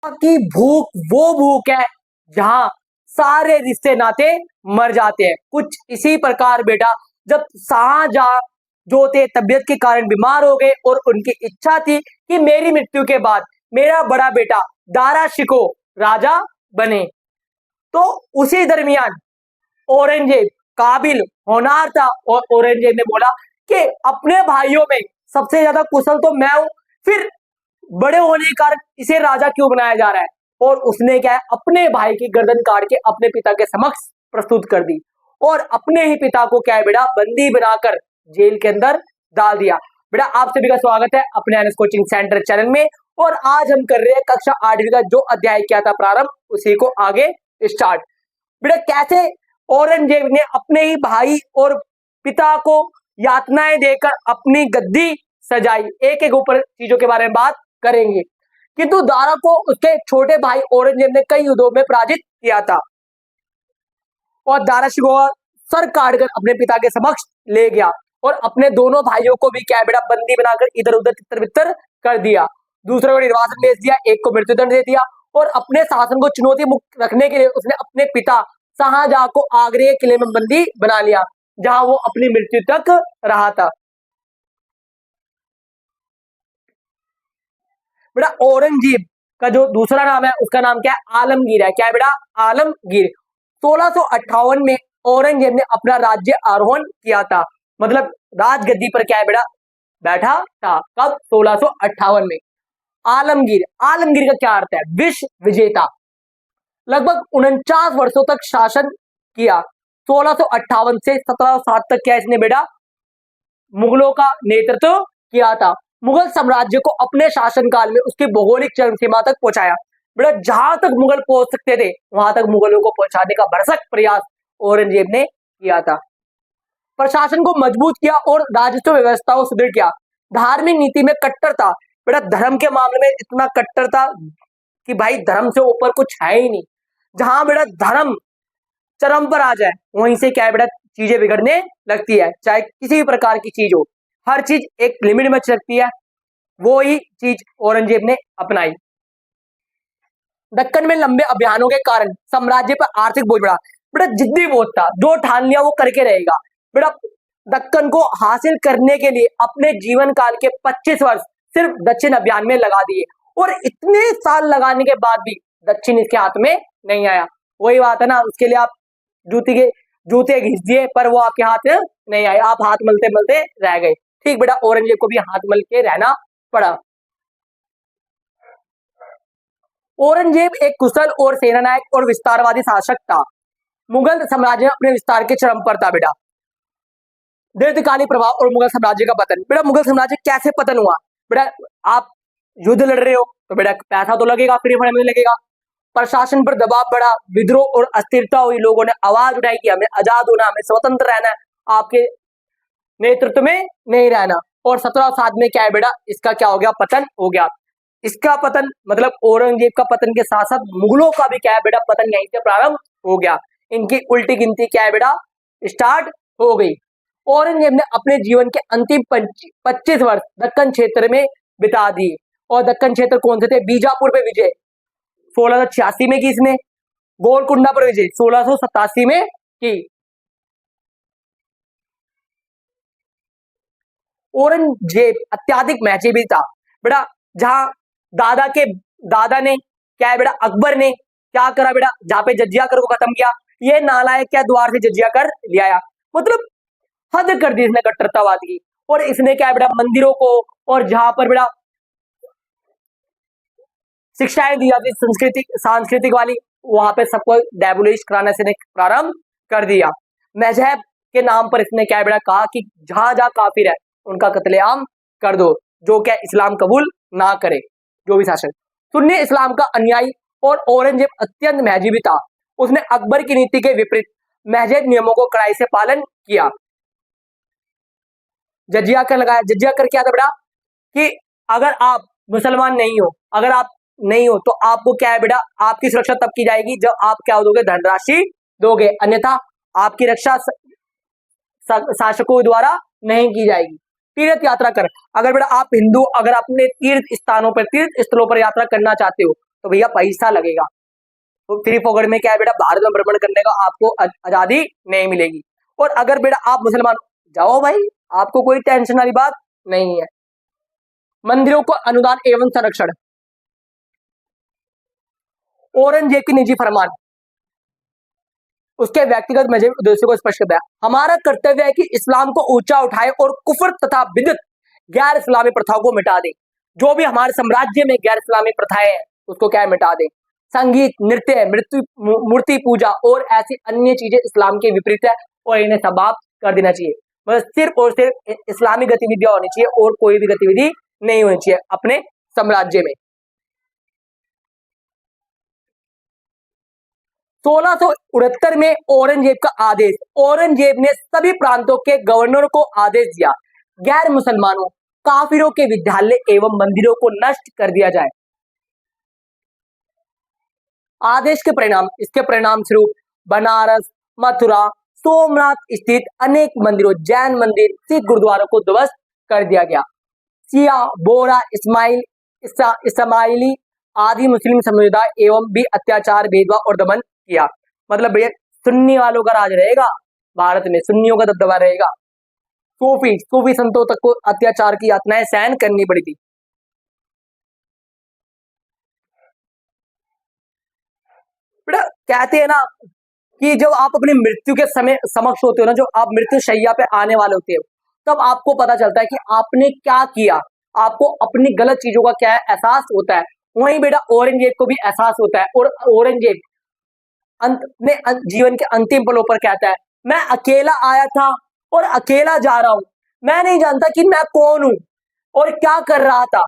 की भूख वो भूख है जहां सारे रिश्ते नाते मर जाते हैं। कुछ इसी प्रकार बेटा जब शाहजहां जो थे तबियत के कारण बीमार हो गए और उनकी इच्छा थी कि मेरी मृत्यु के बाद मेरा बड़ा बेटा दारा शिको राजा बने, तो उसी दरमियान औरंगजेब काबिल होनहार था और औरंगजेब ने बोला कि अपने भाइयों में सबसे ज्यादा कुशल तो मैं हूं, फिर बड़े होने के कारण इसे राजा क्यों बनाया जा रहा है। और उसने क्या है अपने भाई की गर्दन काट के अपने पिता के समक्ष प्रस्तुत कर दी और अपने ही पिता को क्या है बेटा बंदी बनाकर जेल के अंदर डाल दिया। बेटा आप सभी का स्वागत है अपने एनएस कोचिंग सेंटर चैनल में और आज हम कर रहे हैं कक्षा 8वीं का जो अध्याय किया था प्रारंभ उसी को आगे स्टार्ट। बेटा कैसे औरंगजेब ने अपने ही भाई और पिता को यातनाएं देकर अपनी गद्दी सजाई, एक एक ऊपर चीजों के बारे में बात करेंगे। किंतु दारा को उसके छोटे भाई औरंगजेब ने कई युद्धों में पराजित किया था और दारा शिकोह सर काटकर अपने पिता के समक्ष ले गया और अपने दोनों भाइयों को भी क्या बेटा बंदी बनाकर इधर उधर तितर बितर कर दिया। दूसरे को निर्वासन भेज दिया, एक को मृत्युदंड दे दिया और अपने शासन को चुनौती मुक्त रखने के लिए उसने अपने पिता शाहजहां को आगरे के किले में बंदी बना लिया जहां वो अपनी मृत्यु तक रहा था। बेटा औरंगजेब का जो दूसरा नाम है उसका नाम क्या है आलमगीर है। क्या है बेटा आलमगीर। 1658 में औरंगजेब ने अपना राज्य आरोहण किया था, मतलब राजगद्दी पर क्या है बेटा बैठा था। कब 1658 में। आलमगीर, आलमगीर का क्या अर्थ है विश्व विजेता। लगभग 49 वर्षों तक शासन किया। 1658 से 1707 तक क्या इसने बेटा मुगलों का नेतृत्व किया था। मुगल साम्राज्य को अपने शासनकाल में उसकी भौगोलिक चरम सीमा तक पहुंचाया। बेटा जहां तक मुगल पहुंच सकते थे वहां तक मुगलों को पहुंचाने का भरसक प्रयास औरंगजेब ने किया था। प्रशासन को मजबूत किया और राजस्व व्यवस्था को सुदृढ़ किया। धार्मिक नीति में कट्टर था। बेटा धर्म के मामले में इतना कट्टर था कि भाई धर्म से ऊपर कुछ है ही नहीं। जहां बेटा धर्म चरम पर आ जाए वहीं से क्या है बेटा चीजें बिगड़ने लगती है। चाहे किसी भी प्रकार की चीज हो, हर चीज एक लिमिट में चलती है। वो ही चीज औरंगजेब ने अपनाई। दक्कन में लंबे अभियानों के कारण साम्राज्य पर आर्थिक बोझ बढ़ा। बेटा जिद्दी बहुत था, जो ठान लिया वो करके रहेगा। बेटा दक्कन को हासिल करने के लिए अपने जीवन काल के 25 वर्ष सिर्फ दक्षिण अभियान में लगा दिए और इतने साल लगाने के बाद भी दक्षिण इसके हाथ में नहीं आया। वही बात है ना, उसके लिए आप जूते घिस दिए पर वो आपके हाथ में नहीं आए, आप हाथ मलते मलते रह गए। ठीक बेटा औरंगजेब को भी हाथ मल के रहना पड़ा। औरंगजेब एक कुशल और सेनानायक और विस्तारवादी शासक था। मुगल साम्राज्य अपने विस्तार के चरम पर था। बेटा दीर्घकालिक प्रभाव और मुगल साम्राज्य का पतन। बेटा मुगल साम्राज्य कैसे पतन हुआ। बेटा आप युद्ध लड़ रहे हो तो बेटा पैसा तो लगेगा, फ्री फंड में लगेगा। प्रशासन पर दबाव बढ़ा, विद्रोह और अस्थिरता हुई, लोगों ने आवाज उठाई कि हमें आजाद होना, हमें स्वतंत्र रहना है, आपके नेतृत्व में नहीं रहना। और 1707 में क्या है बेटा इसका क्या हो गया पतन हो गया। इसका पतन मतलब औरंगजेब का पतन के साथ साथ मुगलों का भी क्या है बेटा पतन यहीं से प्रारंभ हो गया। इनकी उल्टी गिनती क्या है बेटा स्टार्ट हो गई। औरंगजेब ने अपने जीवन के अंतिम 25 वर्ष दक्कन क्षेत्र में बिता दिए। और दक्कन क्षेत्र कौन से थे। बीजापुर पे विजय 1686 में की इसने, गोलकुंडा पर विजय 1687 में की। औरंगजेब अत्याधिक महजबी था। बेटा जहां दादा ने क्या है बेटा अकबर ने क्या करा बेटा जहां पे जजिया कर को खत्म किया, ये नालायक क्या द्वार से जजिया कर ले आया, मतलब हद कर दी इसने कट्टरतावाद की। और इसने क्या है बेटा मंदिरों को और जहां पर बेटा शिक्षाएं दी जाती सांस्कृतिक वाली वहां पे सबको डेबुलिश कराने से प्रारंभ कर दिया। मजहब के नाम पर इसने क्या है बेटा कहा कि जहां जहां काफिर है उनका कत्लेआम कर दो, जो क्या इस्लाम कबूल ना करे जो भी शासक। सुन्नी इस्लाम का अनुयायी और औरंगजेब अत्यंत महजबी था। उसने अकबर की नीति के विपरीत महजब नियमों को कड़ाई से पालन किया। जजिया कर लगाया। जजिया कर क्या था बेटा कि अगर आप मुसलमान नहीं हो, अगर आप नहीं हो तो आपको क्या है बेटा आपकी सुरक्षा तब की जाएगी जब आप क्या दोगे धनराशि दोगे, अन्यथा आपकी रक्षा शासकों द्वारा नहीं की जाएगी। तीर्थ यात्रा कर। अगर बेटा आप हिंदू अगर अपने तीर्थ स्थानों पर तीर्थ स्थलों पर यात्रा करना चाहते हो तो भैया पैसा लगेगा। तो फ्री पॉकेट में क्या है बेटा, भारत में भ्रमण करने का आपको आजादी नहीं मिलेगी। और अगर बेटा आप मुसलमान जाओ भाई, आपको कोई टेंशन वाली बात नहीं है। मंदिरों को अनुदान एवं संरक्षण, औरंगजेब की निजी फरमान, उसके व्यक्तिगत मजहबी उद्देश्यों को स्पष्ट करता है। हमारा कर्तव्य है कि इस्लाम को ऊंचा उठाए और कुफर तथा बिदअत गैर इस्लामी प्रथाओं को मिटा दे। जो भी हमारे साम्राज्य में गैर इस्लामी प्रथाएं हैं उसको क्या है, मिटा दे। संगीत, नृत्य, मूर्ति पूजा और ऐसी अन्य चीजें इस्लाम के विपरीत है और इन्हें समाप्त कर देना चाहिए। मतलब सिर्फ और सिर्फ इस्लामी गतिविधियां होनी चाहिए और कोई भी गतिविधि नहीं होनी चाहिए अपने साम्राज्य में। 1669 में औरंगजेब का आदेश, औरंगजेब ने सभी प्रांतों के गवर्नर को आदेश दिया गैर मुसलमानों काफिरों के विद्यालय एवं मंदिरों को नष्ट कर दिया जाए। आदेश के परिणाम, इसके परिणाम स्वरूप बनारस, मथुरा, सोमनाथ स्थित अनेक मंदिरों, जैन मंदिर, सिख गुरुद्वारों को ध्वस्त कर दिया गया। सिया, बोरा, इस्माइली आदि मुस्लिम समुदाय एवं भी अत्याचार, भेदभाव और दमन किया। मतलब भैया सुन्नी वालों का राज रहेगा भारत में, सुन्नियों का दबदबा रहेगा। सूफी संतों तक को अत्याचार की यातनाएं सहन करनी पड़ी थी। बेटा कहते हैं ना कि जब आप अपनी मृत्यु के समय समक्ष होते हो ना, जो आप मृत्यु शैया पे आने वाले होते हो, तब आपको पता चलता है कि आपने क्या किया, आपको अपनी गलत चीजों का क्या है एहसास होता है। वहीं बेटा औरंगजेब को भी एहसास होता है और औरंगजेब अपने जीवन के अंतिम पलों पर कहता है, मैं अकेला आया था और अकेला जा रहा हूं, मैं नहीं जानता कि मैं कौन हूं और क्या कर रहा था।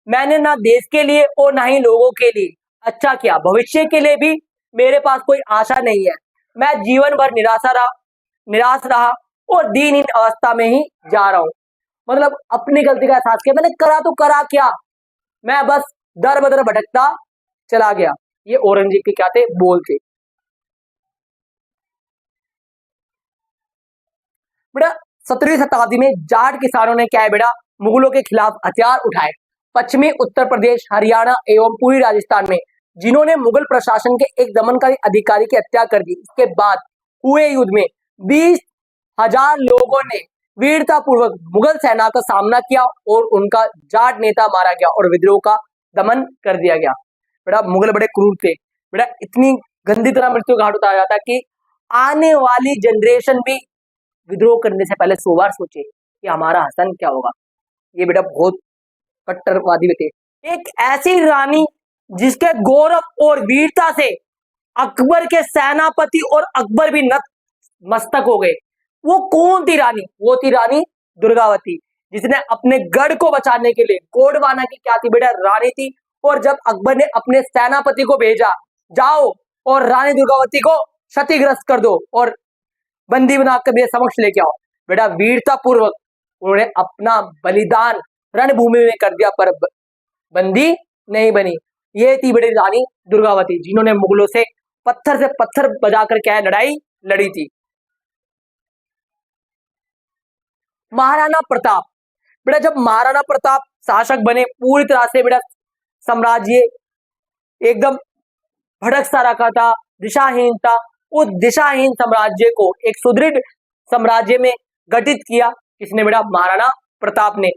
मैंने ना देश के लिए और ना ही लोगों के लिए अच्छा किया, भविष्य के लिए भी मेरे पास कोई आशा नहीं है। मैं जीवन भर निराश रहा और दीनहीन अवस्था में ही जा रहा हूं। मतलब अपनी गलती का एहसास किया, मैंने करा तो करा क्या, मैं बस दर बदर भटकता चला गया। ये औरंगजेब के क्या थे, बोल थे। बेटा 17वीं शताब्दी में जाट किसानों ने क्या है बेटा, मुगलों के खिलाफ हथियार उठाए। पश्चिमी उत्तर प्रदेश, हरियाणा एवं पूरी राजस्थान में जिन्होंने मुगल प्रशासन के एक दमनकारी अधिकारी की हत्या कर दी। इसके बाद हुए युद्ध में 20,000 लोगों ने वीरता पूर्वक मुगल सेना का सामना किया और उनका जाट नेता मारा गया और विद्रोह का दमन कर दिया गया। बेटा मुगल बड़े क्रूर थे। बेटा इतनी गंदी तरह मृत्यु घाट उतारा जाता कि आने वाली जनरेशन भी विद्रोह करने से पहले 100 बार सोचे कि हमारा हसन क्या होगा। ये बेटा बहुत कट्टरवादी थे। एक ऐसी रानी जिसके गौरव और वीरता से अकबर के सेनापति और अकबर भी नतमस्तक हो गए। वो कौन थी रानी, वो थी रानी दुर्गावती, जिसने अपने गढ़ को बचाने के लिए, गोंडवाना की क्या थी बेटा, रानी थी। और जब अकबर ने अपने सेनापति को भेजा, जाओ और रानी दुर्गावती को क्षतिग्रस्त कर दो और बंदी बना कर मेरे समक्ष लेके आओ, बेटा वीरता पूर्वक उन्होंने अपना बलिदान रणभूमि में कर दिया पर बंदी नहीं बनी। ये थी बड़ी रानी दुर्गावती, जिन्होंने मुगलों से पत्थर बजाकर क्या है लड़ाई लड़ी थी। महाराणा प्रताप, बेटा जब महाराणा प्रताप शासक बने, पूरी तरह से बेटा साम्राज्य एकदम भड़क सा रखा था, दिशाहीन था। उस दिशाहीन साम्राज्य को एक सुदृढ़ साम्राज्य में गठित किया किसने बेटा, महाराणा प्रताप ने।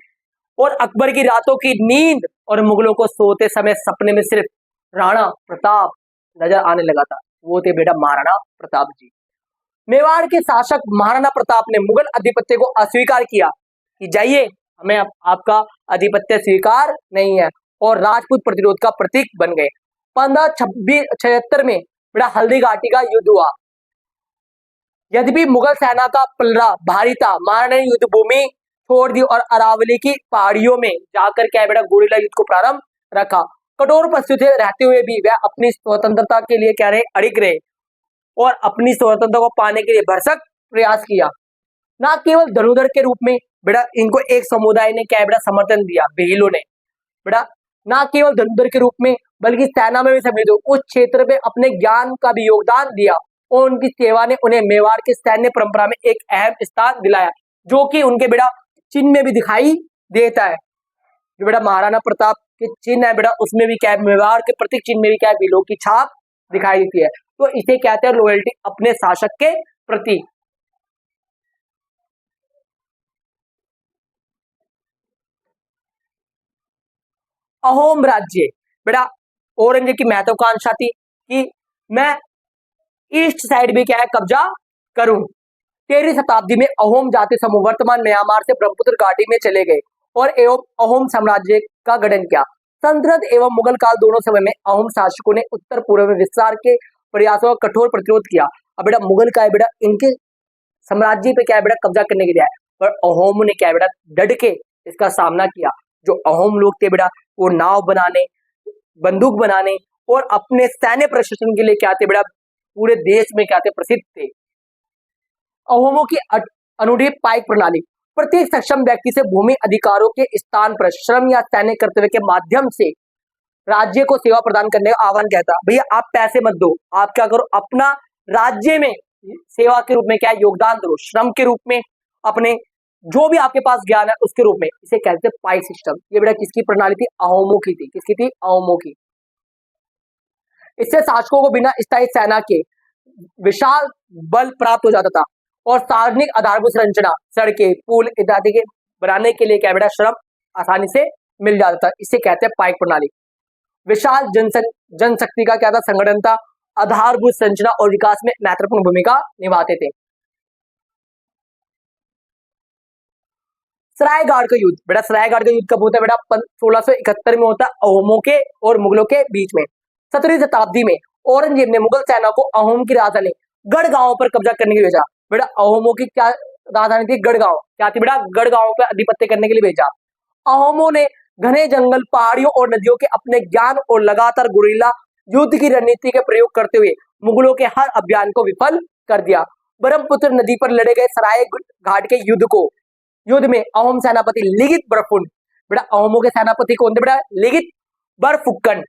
और अकबर की रातों की नींद और मुगलों को सोते समय सपने में सिर्फ राणा प्रताप नजर आने लगा था, वो थे बेटा महाराणा प्रताप जी। मेवाड़ के शासक महाराणा प्रताप ने मुगल अधिपत्य को अस्वीकार किया कि जाइए, हमें आपका अधिपत्य स्वीकार नहीं है, और राजपूत प्रतिरोध का प्रतीक बन गए। 1576 में बेटा हल्दी घाटी का युद्ध हुआ। यद्यपि मुगल सेना का पलड़ा भारी था, महाराणा ने युद्ध भूमि छोड़ दी और अरावली की पहाड़ियों में जाकर क्या बेटा गुरिल्ला युद्ध को प्रारंभ रखा। कठोर परिस्थितियों रहते हुए भी वह अपनी स्वतंत्रता के लिए क्या रहे, अड़िग रहे और अपनी स्वतंत्रता को पाने के लिए भरसक प्रयास किया। ना केवल धनुधर के रूप में बेटा इनको एक समुदाय ने क्या बेटा समर्थन दिया, बेहिलों ने बेटा ना केवल धनुधर के रूप में बल्कि सेना में भी सम्मिलित हो, उस क्षेत्र में अपने ज्ञान का भी योगदान दिया और उनकी सेवा ने उन्हें मेवाड़ की सैन्य परंपरा में एक अहम स्थान दिलाया, जो कि उनके बेटा चिन्ह में भी दिखाई देता है। जो बेटा महाराणा प्रताप के चिन्ह है बेटा उसमें भी क्या है, मेवाड़ के प्रतीक चिन्ह में भी क्या है, बिलों की छाप दिखाई देती है। तो इसे कहते हैं लॉयल्टी अपने शासक के प्रति। अहोम राज्य बेटा औरंगजेब की महत्वाकांक्षा थी कि मैं ईस्ट साइड भी क्या है कब्जा करूं। 13वीं शताब्दी में अहोम जाति समूह वर्तमान म्यांमार से ब्रह्मपुत्र घाटी में चले गए और एवं अहोम साम्राज्य का गठन किया। सल्तनत एवं मुगल काल दोनों समय में अहोम शासकों ने उत्तर पूर्व में विस्तार के प्रयासों का कठोर प्रतिरोध किया। अब बेटा मुगल का है बेटा इनके साम्राज्य पे क्या है बेटा कब्जा करने के लिए आया, पर अहोम ने क्या है बेटा डट के इसका सामना किया। जो अहोम लोग थे बेटा वो नाव बनाने, बंदूक बनाने और अपने सैन्य प्रशासन के लिए क्या थे बेटा पूरे देश में क्या थे प्रसिद्ध थे। अहोमों की अनूठी पाइक प्रणाली प्रत्येक सक्षम व्यक्ति से भूमि अधिकारों के स्थान पर श्रम या सैन्य कर्तव्य के माध्यम से राज्य को सेवा प्रदान करने का आह्वान कहता। भैया आप पैसे मत दो, आप क्या करो अपना राज्य में सेवा के रूप में क्या योगदान दो, श्रम के रूप में, अपने जो भी आपके पास ज्ञान है उसके रूप में। इसे कहते हैं पाइक सिस्टम। ये बेटा किसकी प्रणाली थी, अहोमों की थी। किसकी थी, अहोमों की। इससे शासकों को बिना स्थायी सेना के विशाल बल प्राप्त हो जाता था और सार्वजनिक आधारभूत संरचना, सड़कें, पुल इत्यादि के बनाने के लिए क्या बेटा श्रम आसानी से मिल जाता था। इसे कहते हैं पाइक प्रणाली। विशाल जनशक्ति का क्या था, संगठन था, आधारभूत संरचना और विकास में महत्वपूर्ण भूमिका निभाते थे। सरायघाट का युद्ध बेटा, सरायघाट का युद्ध कब होता है बेटा, 1671 में होता है अहोमों के और मुगलों के बीच में। 17वीं शताब्दी में औरंगजेब ने मुगल सेना को अहोम की राजधानी गढ़गांव पर कब्जा करने के लिए भेजा। बेटा अहोमों की क्या राजधानी थी, गढ़गांव। क्या थी बेटा, गढ़गांव पर आधिपत्य करने के लिए भेजा। अहोमों ने घने जंगल, पहाड़ियों और नदियों के अपने ज्ञान और लगातार गुरिल्ला युद्ध की रणनीति के प्रयोग करते हुए मुगलों के हर अभियान को विफल कर दिया। ब्रह्मपुत्र नदी पर लड़े गए सराय घाट के युद्ध में अहोम सेनापति लिगित बरफुकन, बेटा अहोमों के सेनापति कौन थे बेटा, लिगित बरफुकन।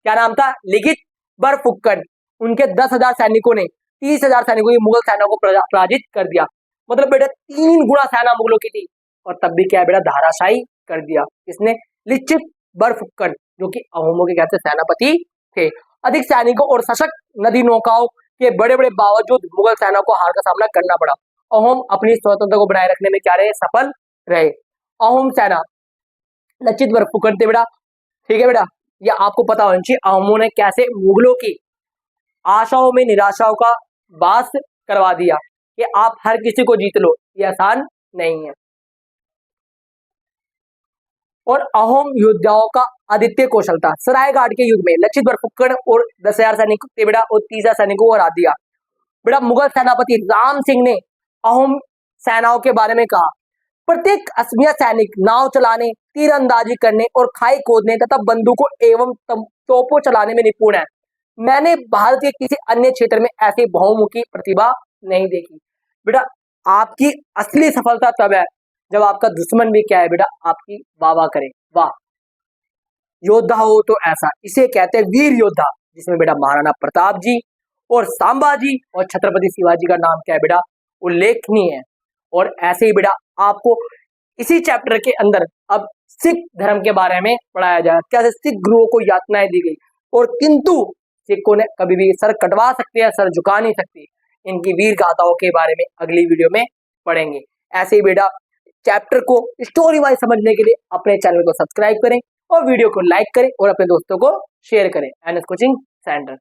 क्या नाम था, लिगित बरफुकन। उनके 10,000 सैनिकों ने 30,000 सैनिकों की मुगल सेना को पराजित कर दिया। मतलब बेटा 3 गुना सेना मुगलों की थी और तब भी क्या है बेटा धाराशायी कर दिया। किसने, लिचित बरफुकन, जो कि अहोमों के कहते सेनापति थे। अधिक सैनिकों और सशक्त नदी नौकाओं के बड़े बड़े बावजूद मुगल सेना को हार का सामना करना पड़ा। अहोम अपनी स्वतंत्रता को बनाए रखने में क्या रहे, सफल रहे। अहोम सेना लचित बरफुकन थे बेटा, ठीक है बेटा। ये आपको पता होना चाहिए अहोमों ने कैसे मुगलों की आशाओं में निराशाओं का वास करवा दिया कि आप हर किसी को जीत लो, ये आसान नहीं है। और अहोम योद्धाओं का अद्वितीय कौशल था। सरायघाट के युद्ध में लचित बरफुकन और 10,000 सैनिक थे बेटा और 30,000 सैनिकों को हरा दिया। बेटा मुगल सेनापति राम सिंह ने अहोम सेनाओं के बारे में कहा, प्रत्येक असमिया सैनिक नाव चलाने, तीरंदाजी करने और खाई खोदने तथा बंदूकों एवं तोपों चलाने में निपुण है। मैंने भारत के किसी अन्य क्षेत्र में ऐसी बहुमुखी प्रतिभा नहीं देखी। बेटा आपकी असली सफलता तब है जब आपका दुश्मन भी क्या है बेटा आपकी वाह करे। वाह योद्धा हो तो ऐसा, इसे कहते हैं वीर योद्धा, जिसमें बेटा महाराणा प्रताप जी और संभाजी और छत्रपति शिवाजी का नाम क्या है बेटा उल्लेखनीय है। और ऐसे ही बेटा आपको इसी चैप्टर के अंदर अब सिख धर्म के बारे में पढ़ाया जाए, कैसे सिख गुरुओं को यातनाएं दी गई और किंतु सिखों ने कभी भी सर कटवा सकते हैं, सर झुका नहीं सकती। इनकी वीर गाथाओं के बारे में अगली वीडियो में पढ़ेंगे। ऐसे ही बेटा चैप्टर को स्टोरी वाइज समझने के लिए अपने चैनल को सब्सक्राइब करें और वीडियो को लाइक करें और अपने दोस्तों को शेयर करें। NS coaching centre.